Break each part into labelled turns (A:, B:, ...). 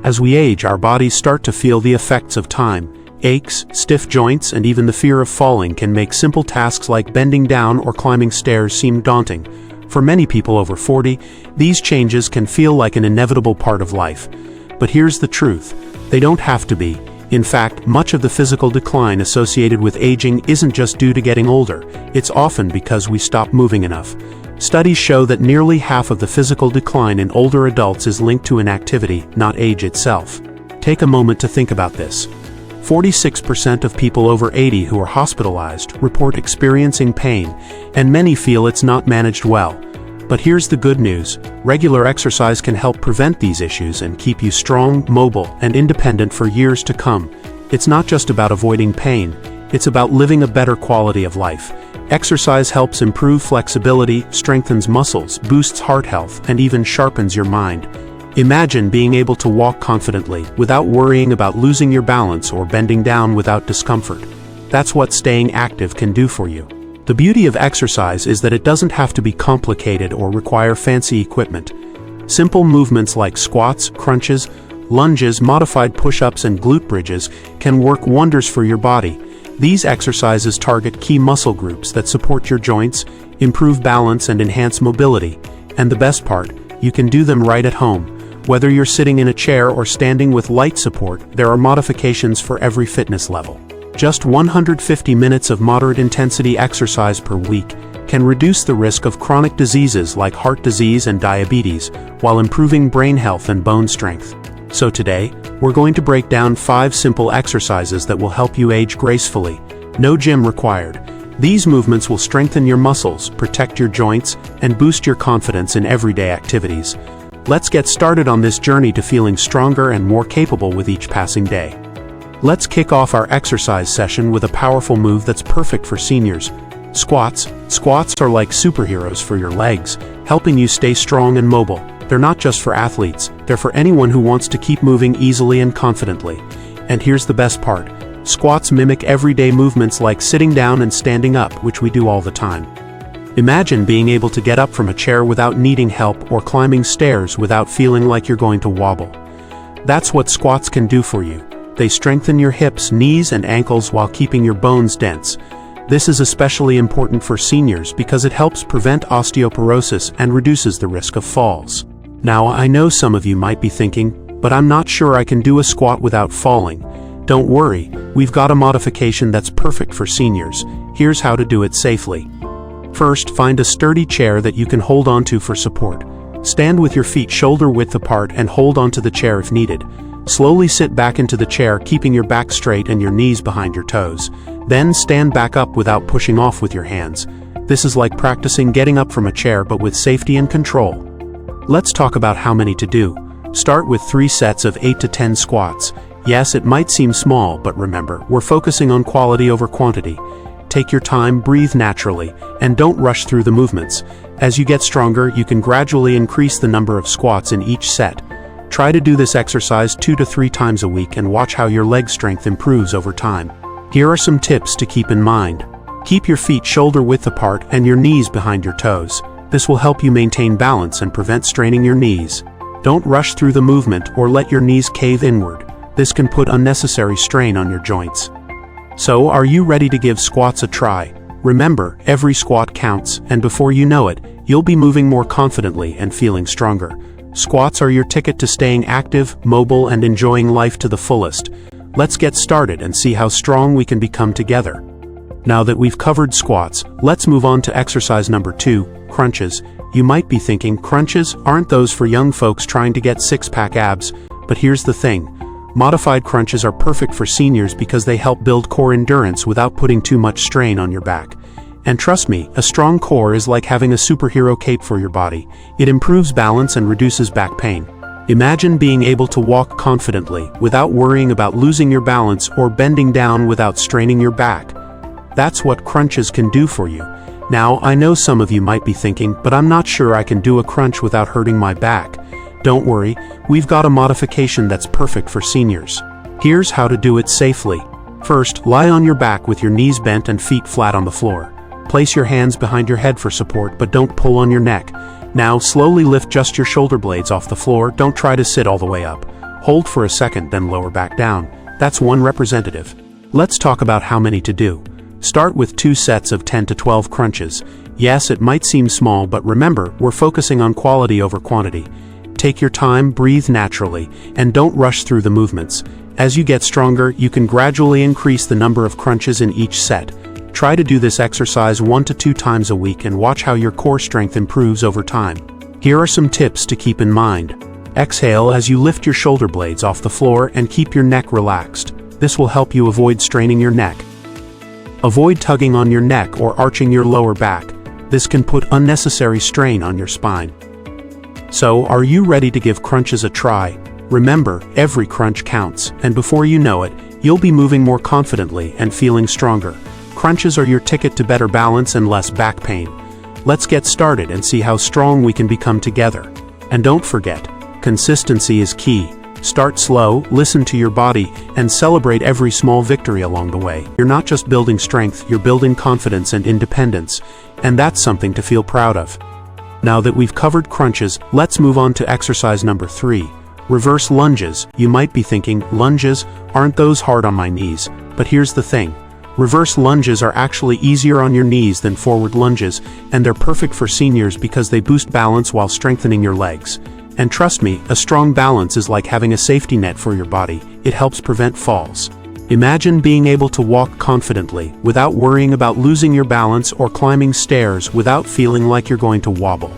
A: As we age, our bodies start to feel the effects of time. Aches, stiff joints, and even the fear of falling can make simple tasks like bending down or climbing stairs seem daunting. For many people over 40, these changes can feel like an inevitable part of life. But here's the truth: they don't have to be. In fact, much of the physical decline associated with aging isn't just due to getting older, it's often because we stop moving enough. Studies show that nearly half of the physical decline in older adults is linked to inactivity, not age itself. Take a moment to think about this. 46% of people over 80 who are hospitalized report experiencing pain, and many feel it's not managed well. But here's the good news: regular exercise can help prevent these issues and keep you strong, mobile, and independent for years to come. It's not just about avoiding pain, it's about living a better quality of life. Exercise helps improve flexibility, strengthens muscles, boosts heart health, and even sharpens your mind. Imagine being able to walk confidently, without worrying about losing your balance or bending down without discomfort. That's what staying active can do for you. The beauty of exercise is that it doesn't have to be complicated or require fancy equipment. Simple movements like squats, crunches, lunges, modified push-ups, and glute bridges can work wonders for your body. These exercises target key muscle groups that support your joints, improve balance, and enhance mobility. And the best part, you can do them right at home. Whether you're sitting in a chair or standing with light support, there are modifications for every fitness level. Just 150 minutes of moderate-intensity exercise per week can reduce the risk of chronic diseases like heart disease and diabetes, while improving brain health and bone strength. So today, we're going to break down 5 simple exercises that will help you age gracefully. No gym required. These movements will strengthen your muscles, protect your joints, and boost your confidence in everyday activities. Let's get started on this journey to feeling stronger and more capable with each passing day. Let's kick off our exercise session with a powerful move that's perfect for seniors: squats. Squats are like superheroes for your legs, helping you stay strong and mobile. They're not just for athletes, they're for anyone who wants to keep moving easily and confidently. And here's the best part: squats mimic everyday movements like sitting down and standing up, which we do all the time. Imagine being able to get up from a chair without needing help, or climbing stairs without feeling like you're going to wobble. That's what squats can do for you. They strengthen your hips, knees, and ankles while keeping your bones dense. This is especially important for seniors because it helps prevent osteoporosis and reduces the risk of falls. Now, I know some of you might be thinking, but I'm not sure I can do a squat without falling. Don't worry, we've got a modification that's perfect for seniors. Here's how to do it safely. First, find a sturdy chair that you can hold onto for support. Stand with your feet shoulder-width apart and hold onto the chair if needed. Slowly sit back into the chair, keeping your back straight and your knees behind your toes. Then stand back up without pushing off with your hands. This is like practicing getting up from a chair, but with safety and control. Let's talk about how many to do. Start with 3 sets of 8 to 10 squats. Yes, it might seem small, but remember, we're focusing on quality over quantity. Take your time, breathe naturally, and don't rush through the movements. As you get stronger, you can gradually increase the number of squats in each set. Try to do this exercise 2 to 3 times a week and watch how your leg strength improves over time. Here are some tips to keep in mind. Keep your feet shoulder-width apart and your knees behind your toes. This will help you maintain balance and prevent straining your knees. Don't rush through the movement or let your knees cave inward. This can put unnecessary strain on your joints. So, are you ready to give squats a try? Remember, every squat counts, and before you know it, you'll be moving more confidently and feeling stronger. Squats are your ticket to staying active, mobile, and enjoying life to the fullest. Let's get started and see how strong we can become together. Now that we've covered squats, let's move on to exercise number 2, crunches. You might be thinking, crunches, aren't those for young folks trying to get six-pack abs? But here's the thing. Modified crunches are perfect for seniors because they help build core endurance without putting too much strain on your back. And trust me, a strong core is like having a superhero cape for your body. It improves balance and reduces back pain. Imagine being able to walk confidently, without worrying about losing your balance or bending down without straining your back. That's what crunches can do for you. Now, I know some of you might be thinking, but I'm not sure I can do a crunch without hurting my back. Don't worry, we've got a modification that's perfect for seniors. Here's how to do it safely. First, lie on your back with your knees bent and feet flat on the floor. Place your hands behind your head for support, but don't pull on your neck. Now, slowly lift just your shoulder blades off the floor. Don't try to sit all the way up. Hold for a second, then lower back down. That's one representative. Let's talk about how many to do. Start with 2 sets of 10 to 12 crunches. Yes, it might seem small, but remember, we're focusing on quality over quantity. Take your time, breathe naturally, and don't rush through the movements. As you get stronger, you can gradually increase the number of crunches in each set. Try to do this exercise 1 to 2 times a week and watch how your core strength improves over time. Here are some tips to keep in mind. Exhale as you lift your shoulder blades off the floor and keep your neck relaxed. This will help you avoid straining your neck. Avoid tugging on your neck or arching your lower back. This can put unnecessary strain on your spine. So, are you ready to give crunches a try? Remember, every crunch counts, and before you know it, you'll be moving more confidently and feeling stronger. Crunches are your ticket to better balance and less back pain. Let's get started and see how strong we can become together. And don't forget, consistency is key. Start slow, listen to your body, and celebrate every small victory along the way. You're not just building strength, you're building confidence and independence, and that's something to feel proud of. Now that we've covered crunches, let's move on to exercise number 3. Reverse lunges. You might be thinking, lunges, aren't those hard on my knees? But here's the thing. Reverse lunges are actually easier on your knees than forward lunges, and they're perfect for seniors because they boost balance while strengthening your legs. And trust me, a strong balance is like having a safety net for your body. It helps prevent falls. Imagine being able to walk confidently, without worrying about losing your balance or climbing stairs without feeling like you're going to wobble.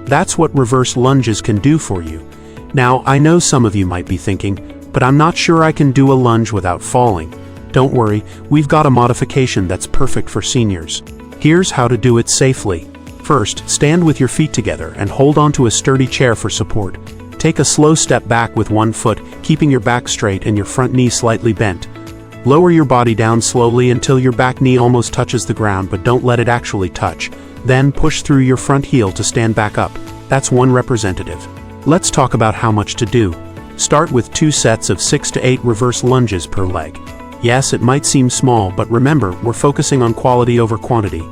A: That's what reverse lunges can do for you. Now, I know some of you might be thinking, but I'm not sure I can do a lunge without falling. Don't worry, we've got a modification that's perfect for seniors. Here's how to do it safely. First, stand with your feet together and hold onto a sturdy chair for support. Take a slow step back with one foot, keeping your back straight and your front knee slightly bent. Lower your body down slowly until your back knee almost touches the ground, but don't let it actually touch. Then push through your front heel to stand back up. That's one representative. Let's talk about how much to do. Start with 2 sets of 6 to 8 reverse lunges per leg. Yes, it might seem small, but remember, we're focusing on quality over quantity.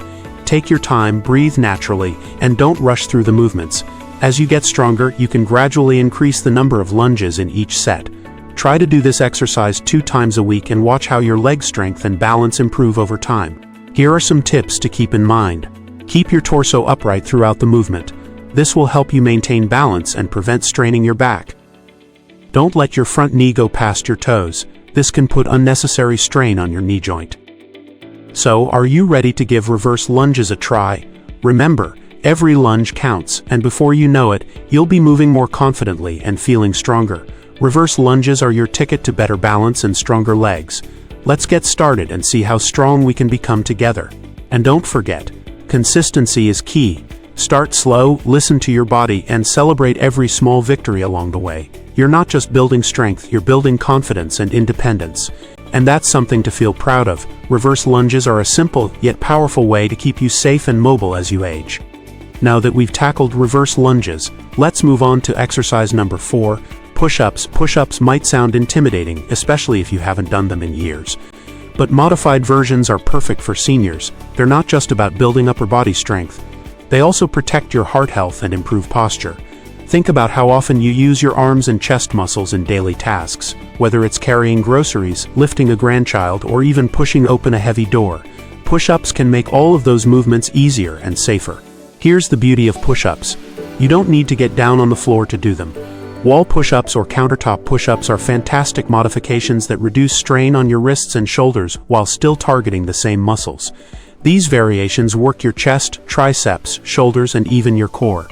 A: Take your time, breathe naturally, and don't rush through the movements. As you get stronger, you can gradually increase the number of lunges in each set. Try to do this exercise 2 times a week and watch how your leg strength and balance improve over time. Here are some tips to keep in mind. Keep your torso upright throughout the movement. This will help you maintain balance and prevent straining your back. Don't let your front knee go past your toes. This can put unnecessary strain on your knee joint. So, are you ready to give reverse lunges a try? Remember, every lunge counts, and before you know it, you'll be moving more confidently and feeling stronger. Reverse lunges are your ticket to better balance and stronger legs. Let's get started and see how strong we can become together. And don't forget, consistency is key. Start slow, listen to your body, and celebrate every small victory along the way. You're not just building strength, you're building confidence and independence. And that's something to feel proud of. Reverse lunges are a simple yet powerful way to keep you safe and mobile as you age. Now that we've tackled reverse lunges, let's move on to exercise number 4, push-ups. Push-ups might sound intimidating, especially if you haven't done them in years. But modified versions are perfect for seniors. They're not just about building upper body strength. They also protect your heart health and improve posture. Think about how often you use your arms and chest muscles in daily tasks, whether it's carrying groceries, lifting a grandchild, or even pushing open a heavy door. Push-ups can make all of those movements easier and safer. Here's the beauty of push-ups. You don't need to get down on the floor to do them. Wall push-ups or countertop push-ups are fantastic modifications that reduce strain on your wrists and shoulders while still targeting the same muscles. These variations work your chest, triceps, shoulders, and even your core.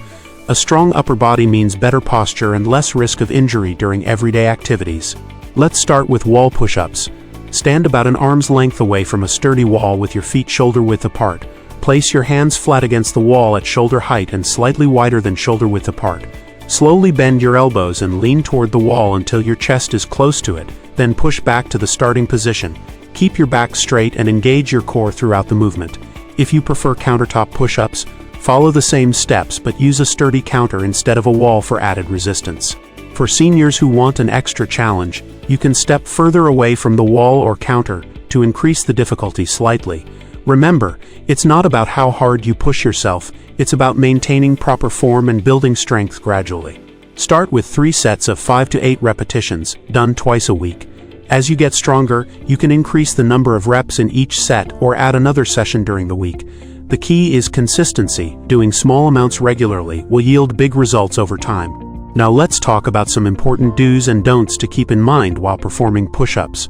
A: A strong upper body means better posture and less risk of injury during everyday activities. Let's start with wall push-ups. Stand about an arm's length away from a sturdy wall with your feet shoulder width apart. Place your hands flat against the wall at shoulder height and slightly wider than shoulder width apart. Slowly bend your elbows and lean toward the wall until your chest is close to it, then push back to the starting position. Keep your back straight and engage your core throughout the movement. If you prefer countertop push-ups, follow the same steps but use a sturdy counter instead of a wall for added resistance. For seniors who want an extra challenge, you can step further away from the wall or counter to increase the difficulty slightly. Remember, it's not about how hard you push yourself, it's about maintaining proper form and building strength gradually. Start with 3 sets of 5 to 8 repetitions, done twice a week. As you get stronger, you can increase the number of reps in each set or add another session during the week. The key is consistency. Doing small amounts regularly will yield big results over time. Now let's talk about some important do's and don'ts to keep in mind while performing push-ups.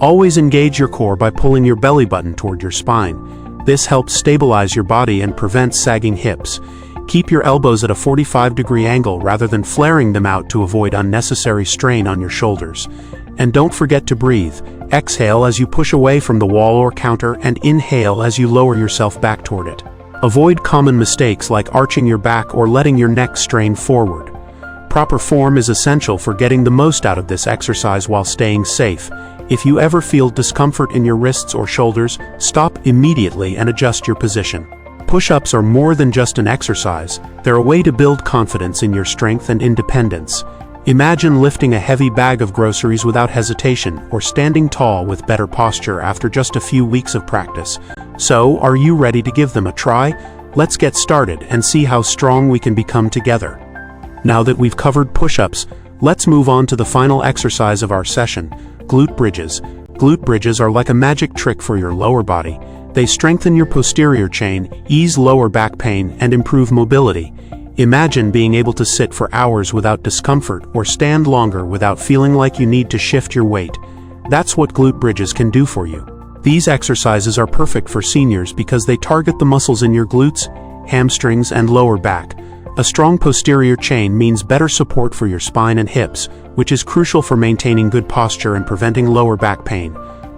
A: Always engage your core by pulling your belly button toward your spine. This helps stabilize your body and prevents sagging hips. Keep your elbows at a 45-degree angle rather than flaring them out to avoid unnecessary strain on your shoulders. And don't forget to breathe. Exhale as you push away from the wall or counter and inhale as you lower yourself back toward it. Avoid common mistakes like arching your back or letting your neck strain forward. Proper form is essential for getting the most out of this exercise while staying safe. If you ever feel discomfort in your wrists or shoulders, stop immediately and adjust your position. Push-ups are more than just an exercise. They're a way to build confidence in your strength and independence. Imagine lifting a heavy bag of groceries without hesitation or standing tall with better posture after just a few weeks of practice. So, are you ready to give them a try? Let's get started and see how strong we can become together. Now that we've covered push-ups, let's move on to the final exercise of our session, glute bridges. Glute bridges are like a magic trick for your lower body. They strengthen your posterior chain, ease lower back pain, and improve mobility. Imagine being able to sit for hours without discomfort or stand longer without feeling like you need to shift your weight. That's what glute bridges can do for you. These exercises are perfect for seniors because they target the muscles in your glutes, hamstrings, and lower back. A strong posterior chain means better support for your spine and hips, which is crucial for maintaining good posture and preventing lower back pain.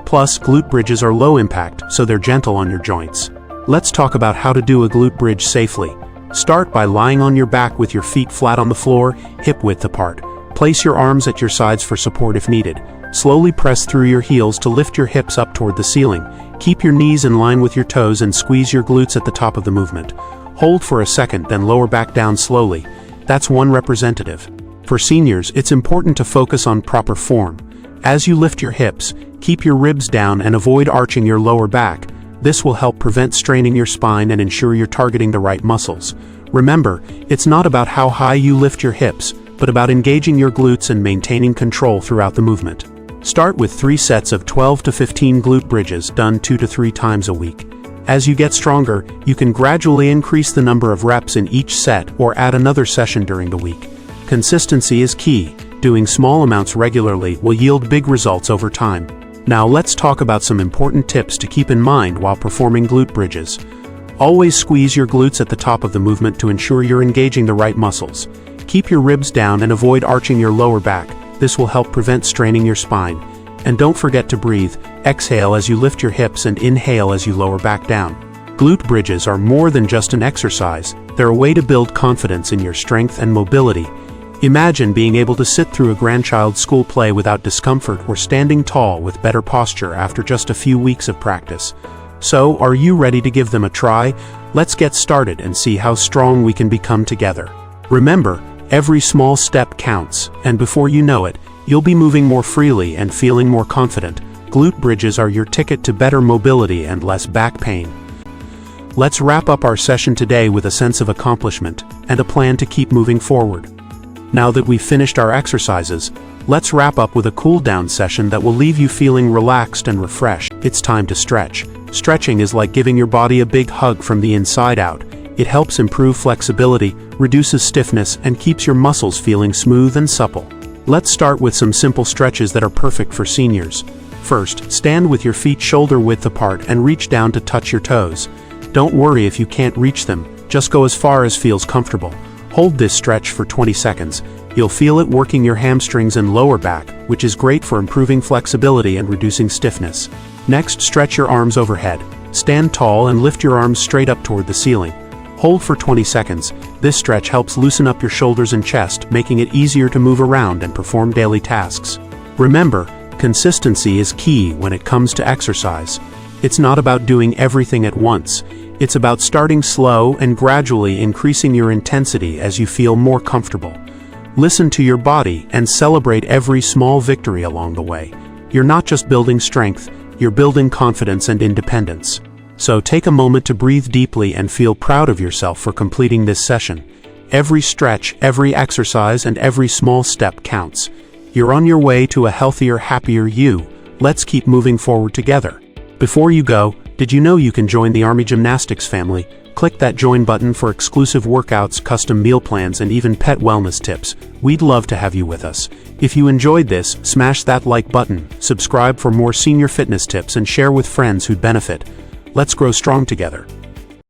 A: Plus, glute bridges are low impact, so they're gentle on your joints. Let's talk about how to do a glute bridge safely. Start by lying on your back with your feet flat on the floor, hip-width apart. Place your arms at your sides for support if needed. Slowly press through your heels to lift your hips up toward the ceiling. Keep your knees in line with your toes and squeeze your glutes at the top of the movement. Hold for a second, then lower back down slowly. That's one representative. For seniors, it's important to focus on proper form. As you lift your hips, keep your ribs down and avoid arching your lower back. This will help prevent straining your spine and ensure you're targeting the right muscles. Remember, it's not about how high you lift your hips, but about engaging your glutes and maintaining control throughout the movement. Start with 3 sets of 12 to 15 glute bridges done 2 to 3 times a week. As you get stronger, you can gradually increase the number of reps in each set or add another session during the week. Consistency is key. Doing small amounts regularly will yield big results over time. Now let's talk about some important tips to keep in mind while performing glute bridges. Always squeeze your glutes at the top of the movement to ensure you're engaging the right muscles. Keep your ribs down and avoid arching your lower back. This will help prevent straining your spine. And don't forget to breathe. Exhale as you lift your hips and inhale as you lower back down. Glute bridges are more than just an exercise. They're a way to build confidence in your strength and mobility. Imagine being able to sit through a grandchild's school play without discomfort or standing tall with better posture after just a few weeks of practice. So, are you ready to give them a try? Let's get started and see how strong we can become together. Remember, every small step counts, and before you know it, you'll be moving more freely and feeling more confident. Glute bridges are your ticket to better mobility and less back pain. Let's wrap up our session today with a sense of accomplishment and a plan to keep moving forward. Now that we've finished our exercises, let's wrap up with a cool-down session that will leave you feeling relaxed and refreshed. It's time to stretch. Stretching is like giving your body a big hug from the inside out. It helps improve flexibility, reduces stiffness, and keeps your muscles feeling smooth and supple. Let's start with some simple stretches that are perfect for seniors. First, stand with your feet shoulder-width apart and reach down to touch your toes. Don't worry if you can't reach them, just go as far as feels comfortable. Hold this stretch for 20 seconds. You'll feel it working your hamstrings and lower back, which is great for improving flexibility and reducing stiffness. Next, stretch your arms overhead. Stand tall and lift your arms straight up toward the ceiling. Hold for 20 seconds. This stretch helps loosen up your shoulders and chest, making it easier to move around and perform daily tasks. Remember, consistency is key when it comes to exercise. It's not about doing everything at once. It's about starting slow and gradually increasing your intensity as you feel more comfortable. Listen to your body and celebrate every small victory along the way. You're not just building strength, you're building confidence and independence. So take a moment to breathe deeply and feel proud of yourself for completing this session. Every stretch, every exercise, and every small step counts. You're on your way to a healthier, happier you. Let's keep moving forward together. Before you go, did you know you can join the Army Gymnastics family? Click that join button for exclusive workouts, custom meal plans, and even pet wellness tips. We'd love to have you with us. If you enjoyed this, smash that like button, subscribe for more senior fitness tips, and share with friends who'd benefit. Let's grow strong together.